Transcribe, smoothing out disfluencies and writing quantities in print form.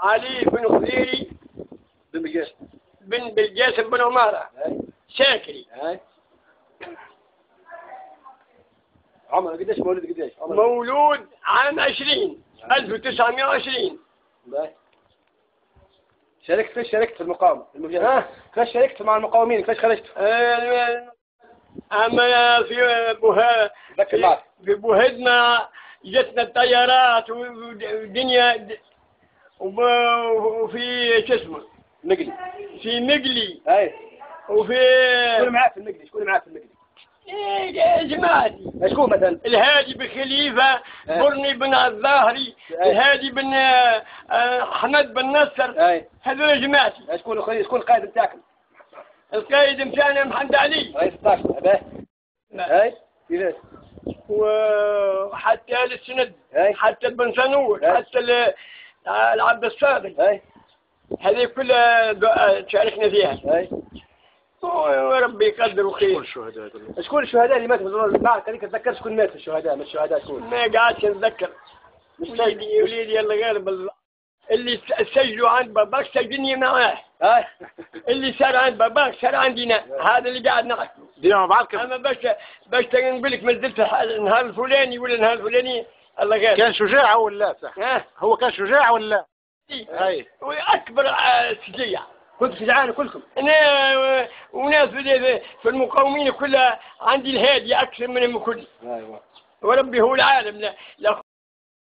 علي بن خليلي بن بالجاسم بن عمارة شاكري. عمر قديش مولود قديش؟ مولود عام 1920. شاركت في المقاومة كيفاش شاركت مع المقاومين كيفاش خرجت؟ أما في بوهدنا جتنا الطيارات ودنيا وفي شو اسمه مقلي في مقلي وفي شكون معاك في المقلي؟ جماعتي. شكون مثلا؟ الهادي بن خليفة، برني بن الظاهري، الهادي بن أحمد بن نصر، هذول جماعتي. شكون القائد نتاعكم؟ القائد نتاعنا محمد علي رئيس الطاقم. كيفاش؟ وحتى السند، حتى بن سنور، حتى العبد الصادق، هذه كلها شاركنا فيها. وربي يقدر خير. شكون الشهداء اللي ماتوا معك؟ هذيك تذكر شكون مات في الشهداء؟ من الشهداء شكون؟ ما قاعدش نتذكر. وليدي الله غالب. اللي سجلوا عند باباك سجلني معاه. اللي صار عند باباك صار عندنا. هذا اللي قاعد نعرفه. ديما مع بعضكم. اما باش نقول لك ما نزلت النهار الفلاني ولا النهار الفلاني الله غالب. كان شجاع ولا صح؟ هو كان شجاع ولا؟ هو اكبر شجاع. كنت شجعان كلكم؟ انا وناس في المقاومين كلها عندي الهادي اكثر من الكل. وربي هو العالم. لا